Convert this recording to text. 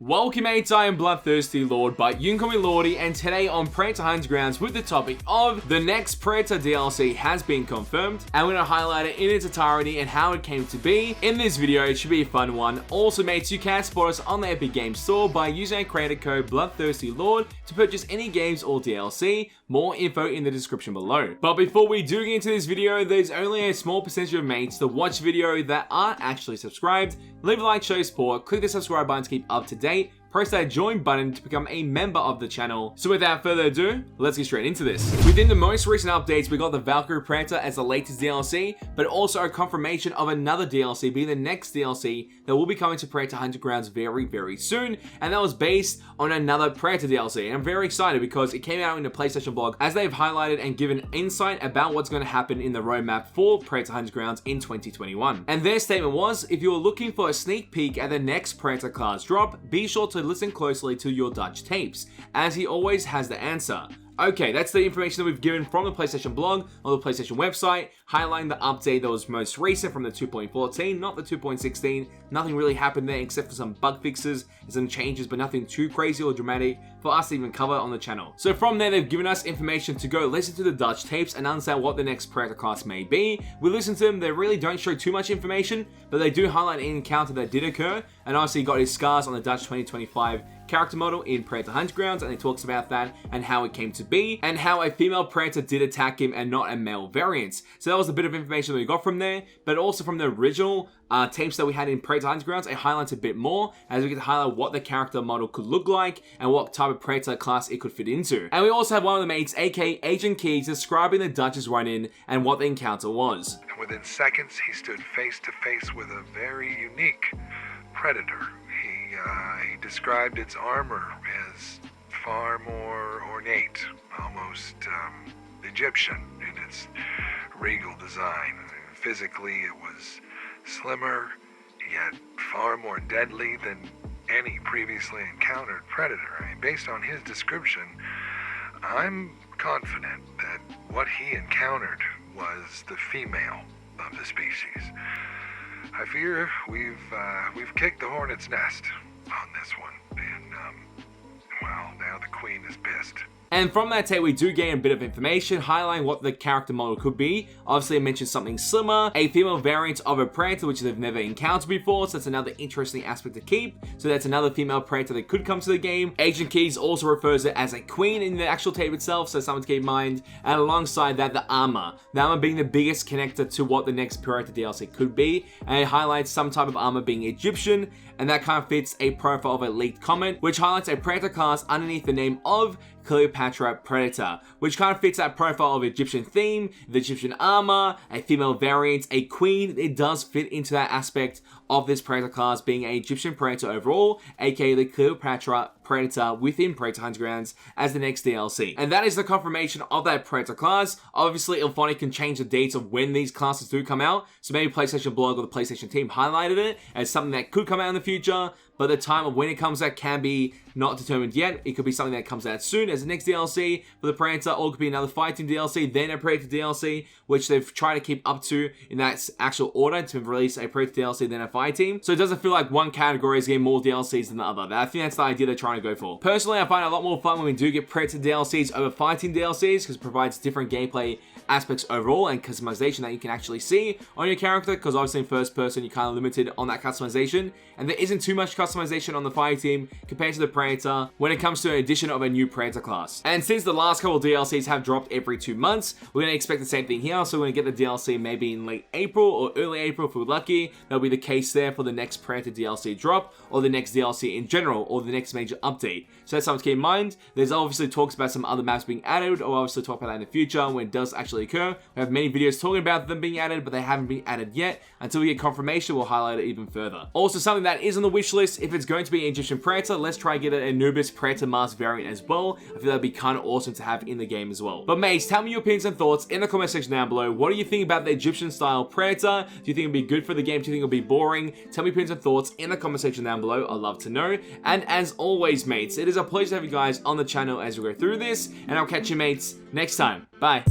Welcome mates, I am BloodThirstyLord, but you can call me Lordy, and today on Predator Hunt Grounds with the topic of the next Predator DLC has been confirmed, and we're going to highlight it in its entirety and how it came to be. In this video, it should be a fun one. Also mates, you can support us on the Epic Games Store by using our creator code BloodThirstyLord to purchase any games or DLC. More info in the description below. But before we do get into this video, there's only a small percentage of mates that watch video that aren't actually subscribed. Leave a like, show your support, click the subscribe button to keep up to date, press that join button to become a member of the channel. So without further ado, let's get straight into this. Within the most recent updates, we got the Valkyrie Predator as the latest DLC, but also a confirmation of another DLC being the next DLC that will be coming to Predator Hunt Grounds very soon, and that was based on another Predator DLC. And I'm very excited because it came out in the PlayStation blog as they've highlighted and given insight about what's going to happen in the roadmap for Predator Hunt Grounds in 2021. And their statement was, if you're looking for a sneak peek at the next Predator class drop, be sure to listen closely to your Dutch tapes, as he always has the answer. Okay, that's the information that we've given from the PlayStation blog or the PlayStation website, highlighting the update that was most recent from the 2.14, not the 2.16. Nothing really happened there except for some bug fixes and some changes, but nothing too crazy or dramatic for us to even cover on the channel. So from there, they've given us information to go listen to the Dutch tapes and understand what the next Predator class may be. We listen to them, they really don't show too much information, but they do highlight an encounter that did occur, and obviously got his scars on the Dutch 2025 character model in Predator Hunt Grounds, and he talks about that and how it came to be, and how a female Predator did attack him and not a male variant. So that was a bit of information that we got from there, but also from the original tapes that we had in Predator Hunt Grounds, it highlights a bit more, as we can highlight what the character model could look like and what type of Predator class it could fit into. And we also have one of the mates, aka Agent Keys, describing the Dutch's run-in and what the encounter was. And within seconds, he stood face to face with a very unique predator. He described its armor as far more ornate, almost Egyptian in its regal design. Physically, it was slimmer, yet far more deadly than any previously encountered predator. I mean, based on his description, I'm confident that what he encountered was the female of the species. I fear we've kicked the hornet's nest on this one, and well, now the queen is pissed. And from that tape, we do gain a bit of information highlighting what the character model could be. Obviously, it mentions something slimmer, a female variant of a Predator, which they've never encountered before, so that's another interesting aspect to keep. So that's another female Predator that could come to the game. Agent Keys also refers it as a queen in the actual tape itself, so something to keep in mind. And alongside that, the armor. The armor being the biggest connector to what the next Predator DLC could be, and it highlights some type of armor being Egyptian, and that kind of fits a profile of a leaked comment, which highlights a Predator class underneath the name of Cleopatra Predator, which kind of fits that profile of Egyptian theme, the Egyptian armor, a female variant, a queen. It does fit into that aspect of this Predator class being an Egyptian Predator overall, aka the Cleopatra Predator within Predator Hunt Grounds as the next DLC. And that is the confirmation of that Predator class. Obviously, Ilphonic can change the dates of when these classes do come out, so maybe PlayStation blog or the PlayStation team highlighted it as something that could come out in the future, but the time of when it comes out can be not determined yet. It could be something that comes out soon as the next DLC for the Predator, or it could be another Fireteam DLC, then a Predator DLC, which they've tried to keep up to in that actual order to release a Predator DLC, then a Fireteam. So it doesn't feel like one category is getting more DLCs than the other. I think that's the idea they're trying to go for. Personally, I find it a lot more fun when we do get Predator DLCs over Fireteam DLCs, because it provides different gameplay aspects overall and customization that you can actually see on your character, because obviously in first person you're kind of limited on that customization, and there isn't too much customization on the Fireteam compared to the Predator when it comes to an addition of a new Predator class. And since the last couple of DLCs have dropped every 2 months, we're going to expect the same thing here, so we're going to get the DLC maybe in late April or early April if we're lucky. That'll be the case there for the next Predator DLC drop, or the next DLC in general, or the next major update. So that's something to keep in mind. There's obviously talks about some other maps being added, or obviously talk about that in the future when it does actually occur. We have many videos talking about them being added, but they haven't been added yet. Until we get confirmation, we'll highlight it even further. Also, something that is on the wish list, if it's going to be an Egyptian Predator, let's try and get an Anubis Predator mask variant as well. I feel that'd be kind of awesome to have in the game as well. But mates, tell me your opinions and thoughts in the comment section down below. What do you think about the Egyptian style Predator? Do you think it'd be good for the game? Do you think it'll be boring? Tell me your opinions and thoughts in the comment section down below. I'd love to know. And as always, mates, it is a pleasure to have you guys on the channel as we go through this, and I'll catch you mates next time. Bye.